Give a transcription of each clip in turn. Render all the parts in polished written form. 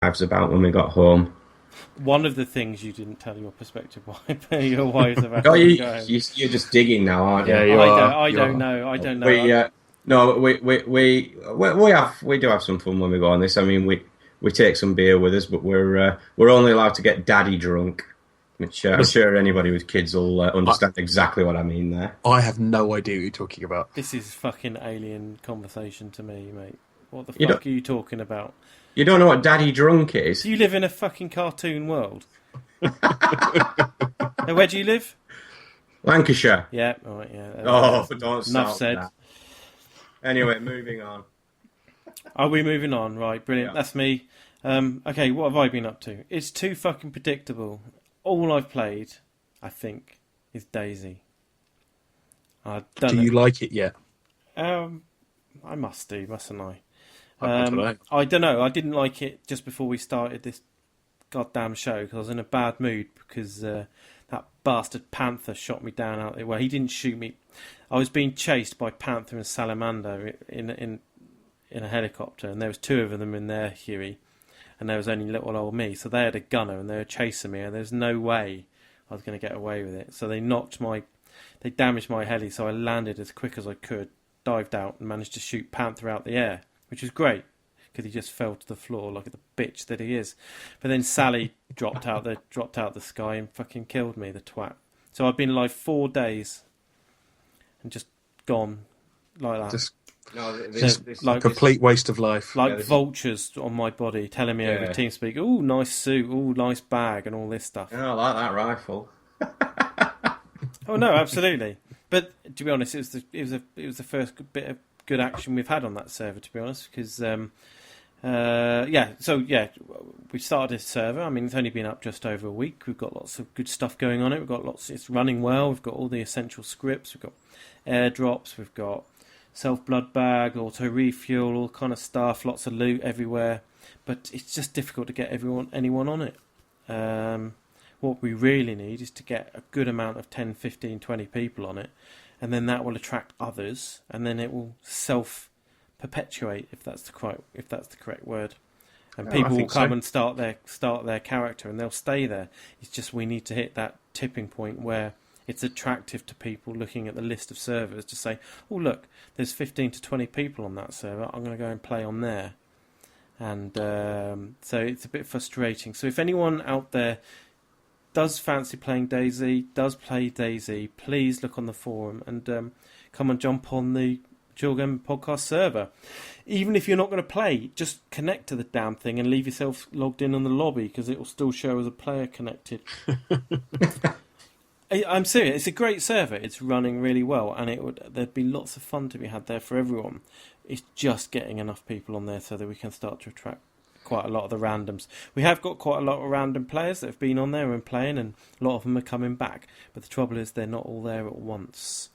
Lives about when we got home. One of the things you didn't tell your prospective wife, your wives about Oh, when you got home. you're just digging now, aren't Yeah, you? you are. I You don't are. know. I don't know. We no, we do have some fun when we go on this. I mean, we take some beer with us, but we're only allowed to get daddy drunk, which I'm Listen, sure anybody with kids will I, understand exactly what I mean there. I have no idea what you're talking about. This is fucking alien conversation to me, mate. What the You don't fuck are you talking about? you don't know what daddy drunk Do is? you live in a fucking cartoon world? Now, where do you live? Lancashire. Yeah, all right, yeah. Oh, don't Enough start with said. that. Anyway, moving on. Are we moving on? Right, brilliant. Yeah. That's me. Okay, what have I been up to? It's too fucking predictable. All I've played, I think, is Daisy. I don't Do know. you like it yet? I must do, mustn't I? I don't know. I don't know. I didn't like it just before we started this goddamn show because I was in a bad mood because that bastard panther shot me down out there. Well, he didn't shoot me. I was being chased by panther and salamander in a helicopter, and there was two of them in there, Huey, and there was only little old me. So they had a gunner and they were chasing me, and there's no way I was going to get away with it. So they damaged my heli. So I landed as quick as I could, dived out, and managed to shoot panther out the air, which was great because he just fell to the floor like the bitch that he is. But then Sally dropped out the sky and fucking killed me, the twat. So I've been alive 4 days and just gone like that. Just No, Like complete waste of life. like this is- vultures on my body telling me over Yeah. TeamSpeak, "Ooh, nice suit, ooh, nice bag," and all this stuff. I like that rifle. Oh no, absolutely. But to be honest, it was the first bit of good action we've had on that server. To be honest, because we started this server. I mean, it's only been up just over a week. We've got lots of good stuff going on it. We've got lots. It's running well. We've got all the essential scripts. We've got airdrops. We've got self blood bag, auto refuel, all kind of stuff. Lots of loot everywhere. But it's just difficult to get anyone on it. What we really need is to get a good amount of 10, 15, 20 people on it, and then that will attract others, and then it will self-perpetuate, if that's the correct word. And I people will think come so. and start their character, and they'll stay there. It's just we need to hit that tipping point where it's attractive to people looking at the list of servers to say, "Oh, look, there's 15 to 20 people on that server. I'm going to go and play on there." And so it's a bit frustrating. So if anyone out there does fancy playing Daisy, does play Daisy, please look on the forum and come and jump on the Chill Game podcast server. Even if you're not going to play, just connect to the damn thing and leave yourself logged in on the lobby because it will still show as a player connected. I'm serious. It's a great server. It's running really well, and there'd be lots of fun to be had there for everyone. It's just getting enough people on there so that we can start to attract quite a lot of the randoms. We have got quite a lot of random players that have been on there and playing, and a lot of them are coming back. But the trouble is they're not all there at once,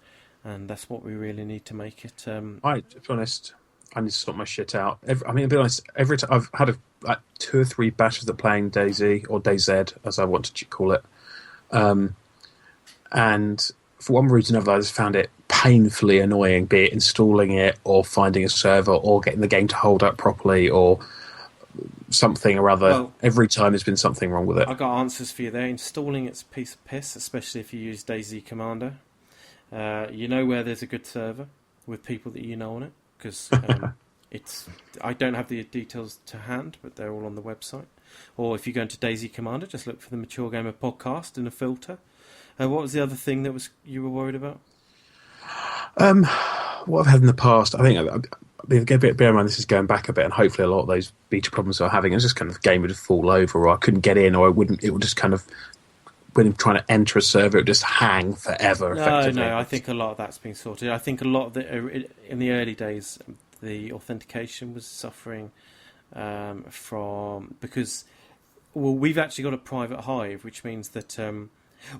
and that's what we really need to make it. To be honest, I need to sort my shit out. To be honest, every time I've had like 2 or 3 batches of playing Daisy or DayZ, as I want to call it, and for one reason or another, I just found it painfully annoying, be it installing it or finding a server or getting the game to hold up properly or something or other. Well, every time there's been something wrong with it. I've got answers for you there. Installing it's a piece of piss, especially if you use Daisy Commander. You know where there's a good server with people that you know on it, because I don't have the details to hand, but they're all on the website. Or if you go into Daisy Commander, just look for the Mature Gamer podcast in a filter. What was the other thing that you were worried about? What I've had in the past, I think, bear in mind this is going back a bit, and hopefully a lot of those beta problems I'm having is just kind of the game would fall over, or I couldn't get in, or it would just kind of, when I'm trying to enter a server, it would just hang forever. No, I think a lot of that's been sorted. I think a lot of in the early days, the authentication was suffering because we've actually got a private hive, which means that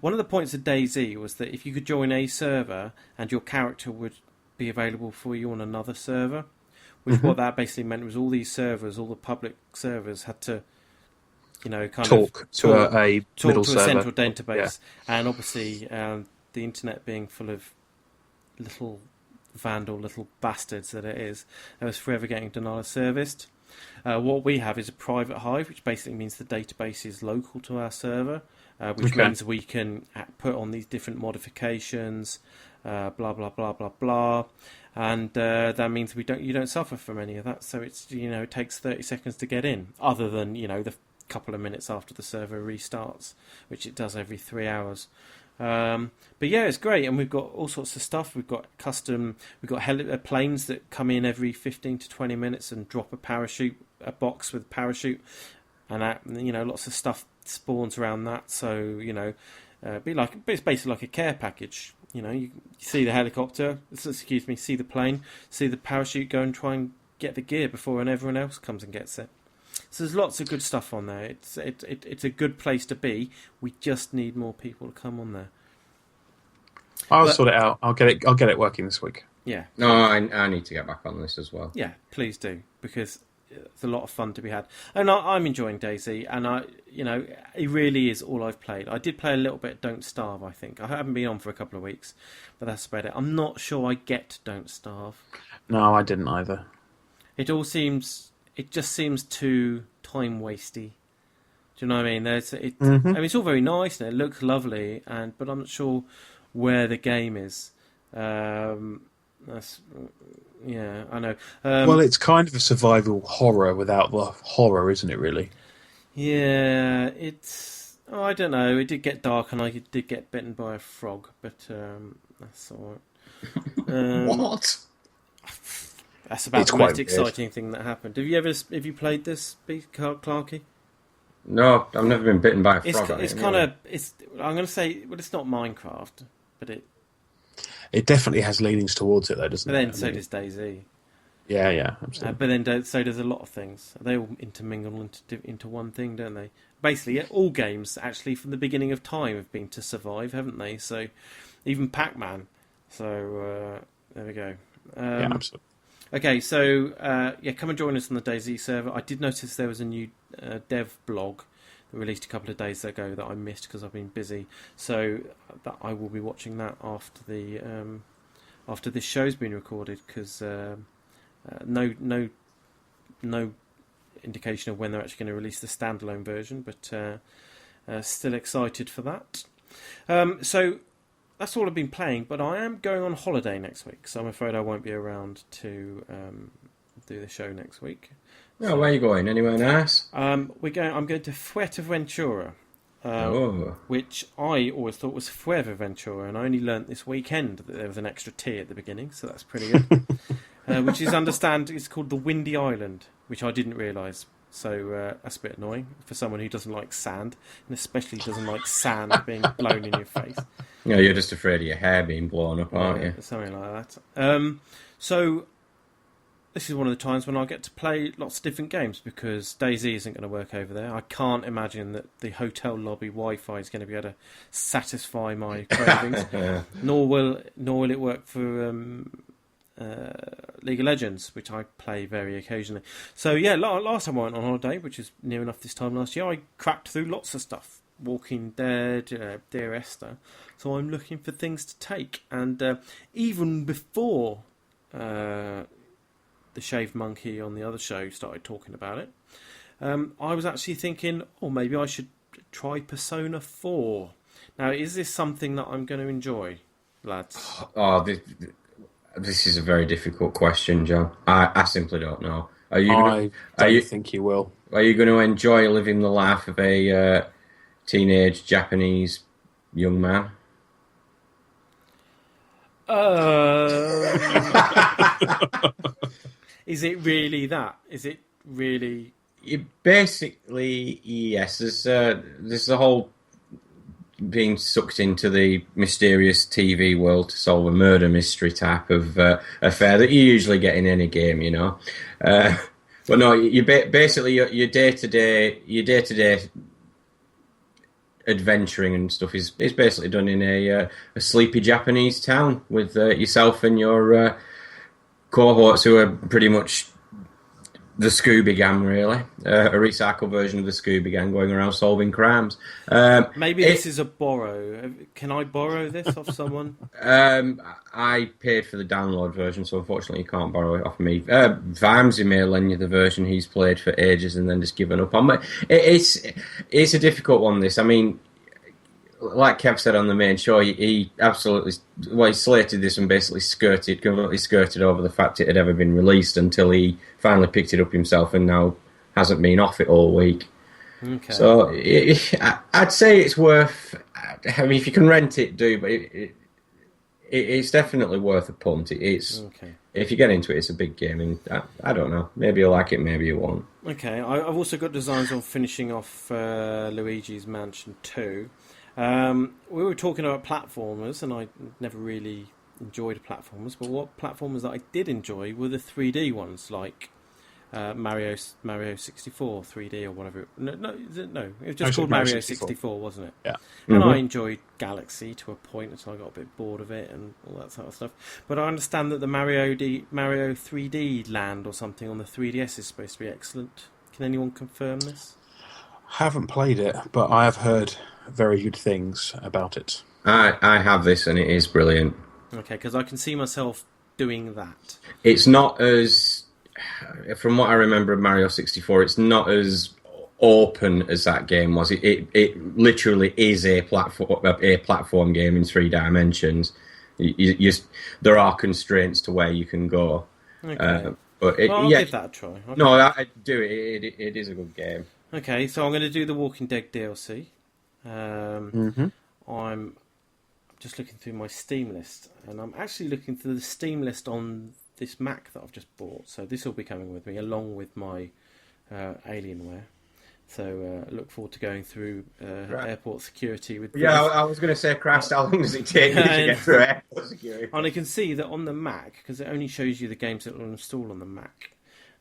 one of the points of DayZ was that if you could join a server and your character would be available for you on another server, which what that basically meant was all these servers, all the public servers had to, talk to a middle server. central database, and obviously the internet being full of little vandal, little bastards that it was forever getting denial of service. What we have is a private hive, which basically means the database is local to our server, which means we can put on these different modifications, blah blah blah blah blah, and that means you don't suffer from any of that. So it's it takes 30 seconds to get in, other than the couple of minutes after the server restarts, which it does every 3 hours. But yeah, it's great, and we've got all sorts of stuff. We've got planes that come in every 15 to 20 minutes and drop a box with a parachute, and lots of stuff spawns around that. So it's basically like a care package. You see the helicopter, see the plane, see the parachute, go and try and get the gear before everyone else comes and gets it. So there's lots of good stuff on there. It's a good place to be. We just need more people to come on there. I'll sort it out. I'll get it working this week. Yeah. No, I need to get back on this as well. Yeah, please do, because it's a lot of fun to be had. And I'm enjoying DayZ, and it really is all I've played. I did play a little bit Don't Starve, I think. I haven't been on for a couple of weeks, but that's about it. I'm not sure I get Don't Starve. No, I didn't either. It just seems too time wasty. Do you know what I mean? Mm-hmm. I mean, it's all very nice and it looks lovely, but I'm not sure where the game is. I know. Well, it's kind of a survival horror without the horror, isn't it? Really? Yeah, it's. Oh, I don't know. It did get dark, and I did get bitten by a frog, but that's all right. What? That's about the most exciting thing that happened. Have you played this, Clarky? No, I've never been bitten by a frog. I'm going to say, well, it's not Minecraft, but it definitely has leanings towards it, though, doesn't it? But then so does DayZ. Yeah, absolutely. But then so does a lot of things. They all intermingle into one thing, don't they? Basically, all games actually from the beginning of time have been to survive, haven't they? So even Pac-Man. So there we go. Yeah, absolutely. Okay, so come and join us on the DayZ server. I did notice there was a new dev blog that released a couple of days ago that I missed because I've been busy. So I will be watching that after this show's been recorded, because no indication of when they're actually going to release the standalone version, but still excited for that. So that's all I've been playing, but I am going on holiday next week, so I'm afraid I won't be around to do the show next week. Oh, where are you going? Anywhere nice? I'm going to Fuerteventura, which I always thought was Fuerteventura, and I only learnt this weekend that there was an extra T at the beginning, so that's pretty good. Which it's called the Windy Island, which I didn't realise. So that's a bit annoying for someone who doesn't like sand, and especially doesn't like sand being blown in your face. Yeah, you're just afraid of your hair being blown up, aren't you? Something like that. So this is one of the times when I get to play lots of different games, because DayZ isn't going to work over there. I can't imagine that the hotel lobby Wi-Fi is going to be able to satisfy my cravings. nor will it work for League of Legends, which I play very occasionally. So yeah, last time I went on holiday, which is near enough this time last year, I cracked through lots of stuff. Walking Dead, Dear Esther. So I'm looking for things to take. And even before the Shaved Monkey on the other show started talking about it, I was actually thinking, maybe I should try Persona 4. Now, is this something that I'm going to enjoy, lads? This is a very difficult question, John. I simply don't know. I don't think you will. Are you going to enjoy living the life of a teenage Japanese young man? Is it really that? Is it really? Basically, yes. There's the whole being sucked into the mysterious TV world to solve a murder mystery type of affair that you usually get in any game, you know. But no, basically your day-to-day adventuring and stuff is basically done in a sleepy Japanese town with yourself and your cohorts who are pretty much the Scooby Gang, really. A recycled version of the Scooby Gang going around solving crimes. Maybe this is a borrow. Can I borrow this off someone? I paid for the download version, so unfortunately you can't borrow it off me. Vimesy may lend you the version he's played for ages and then just given up on. But it's a difficult one, this. I mean, like Kev said on the main show, he absolutely he slated this and basically completely skirted over the fact it had ever been released until he finally picked it up himself and now hasn't been off it all week. Okay. So I'd say it's worth. I mean, if you can rent it, do. But it's definitely worth a punt. It's okay. If you get into it, it's a big game, and I don't know. Maybe you'll like it, maybe you won't. Okay, I've also got designs on finishing off Luigi's Mansion 2. We were talking about platformers, and I never really enjoyed platformers, but what platformers that I did enjoy were the 3D ones, like Mario 64 3D or whatever. No, it was just called Mario 64, wasn't it? Yeah. And I enjoyed Galaxy to a point until I got a bit bored of it and all that sort of stuff. But I understand that the Mario 3D Land or something on the 3DS is supposed to be excellent. Can anyone confirm this? Haven't played it, but I have heard very good things about it. I have this, and it is brilliant. Okay, because I can see myself doing that. It's not as, from what I remember of Mario 64, it's not as open as that game was. It literally is a platform game in 3 dimensions. There are constraints to where you can go. Okay. But I'll give that a try. Okay. No, I do. It is a good game. Okay, so I'm going to do the Walking Dead DLC. I'm just looking through my Steam list, and I'm actually looking through the Steam list on this Mac that I've just bought. So this will be coming with me along with my Alienware. So look forward to going through airport security with. Yeah, I was going to say, Christ, how long does it take you to get through airport security? And I can see that on the Mac, because it only shows you the games that will install on the Mac.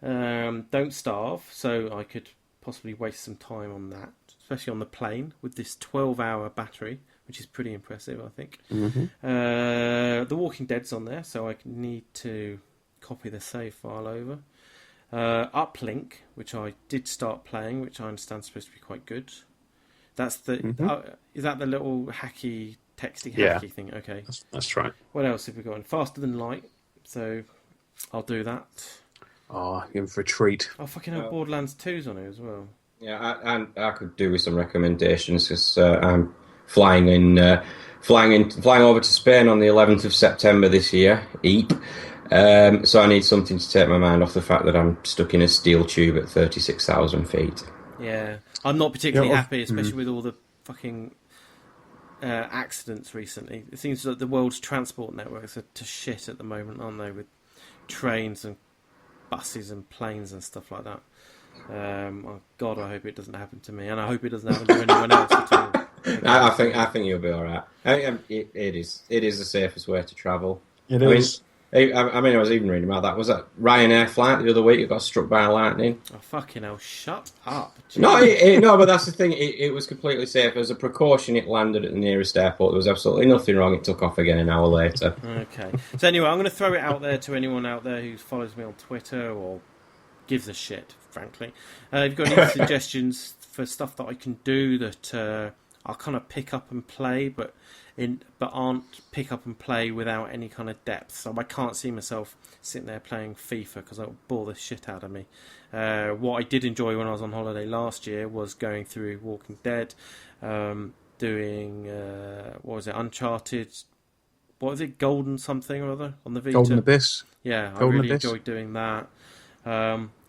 Don't Starve, so I could possibly waste some time on that, especially on the plane with this 12-hour battery, which is pretty impressive, I think. The Walking Dead's on there, so I need to copy the save file over. Uplink, which I did start playing, which I understand is supposed to be quite good. That's the is that the little hacky, texty thing? Okay, that's right. What else have we got? Faster Than Light, so I'll do that. Oh, in for a treat. Oh, fucking hell, Borderlands 2's on it as well. Yeah, I could do with some recommendations because I'm flying over to Spain on the 11th of September this year. So I need something to take my mind off the fact that I'm stuck in a steel tube at 36,000 feet. Yeah, I'm not particularly happy, especially with all the fucking accidents recently. It seems that the world's transport networks are to shit at the moment, aren't they? With trains and buses and planes and stuff like that. Oh God, I hope it doesn't happen to me, and I hope it doesn't happen to anyone else at all. I think you'll be all right. It is the safest way to travel. It is. I mean, I was even reading about that. Was that Ryanair flight the other week? It got struck by lightning. Oh, fucking hell! Shut up. No, but that's the thing. It was completely safe. As a precaution, it landed at the nearest airport. There was absolutely nothing wrong. It took off again an hour later. Okay. So anyway, I'm going to throw it out there to anyone out there who follows me on Twitter or gives a shit, frankly. If you've got any suggestions for stuff that I can do that I'll kind of pick up and play, but aren't pick up and play without any kind of depth. So I can't see myself sitting there playing FIFA because that would bore the shit out of me. What I did enjoy when I was on holiday last year was going through Walking Dead, doing what was it, Uncharted. What was it, Golden something or other on the Vita? Golden Abyss. Yeah, I really enjoyed doing that.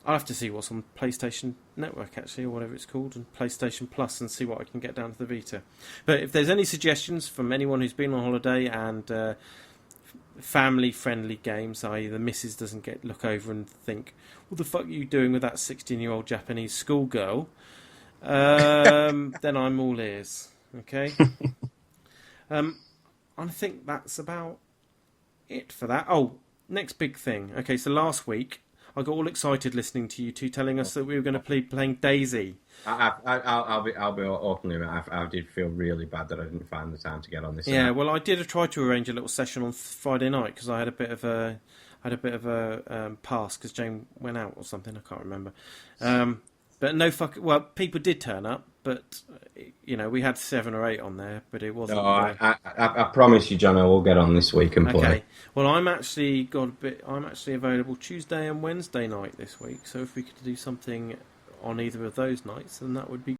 I'll have to see what's on PlayStation Network, actually, or whatever it's called, and PlayStation Plus, and see what I can get down to the Vita. But if there's any suggestions from anyone who's been on holiday and family-friendly games, i.e. the missus doesn't look over and think, what the fuck are you doing with that 16-year-old Japanese schoolgirl, then I'm all ears. Okay? I think that's about it for that. Oh, next big thing. Okay, so last week, I got all excited listening to you two telling us that we were going to be playing Daisy. I'll be openly. I did feel really bad that I didn't find the time to get on this. Yeah, well, I did try to arrange a little session on Friday night because I had a bit of a pass because Jane went out or something. I can't remember. But no fuck. Well, people did turn up, but we had 7 or 8 on there, but it wasn't. No, I promise you, John, I will get on this week and play. Okay. Well, I'm actually available Tuesday and Wednesday night this week. So if we could do something on either of those nights, then that would be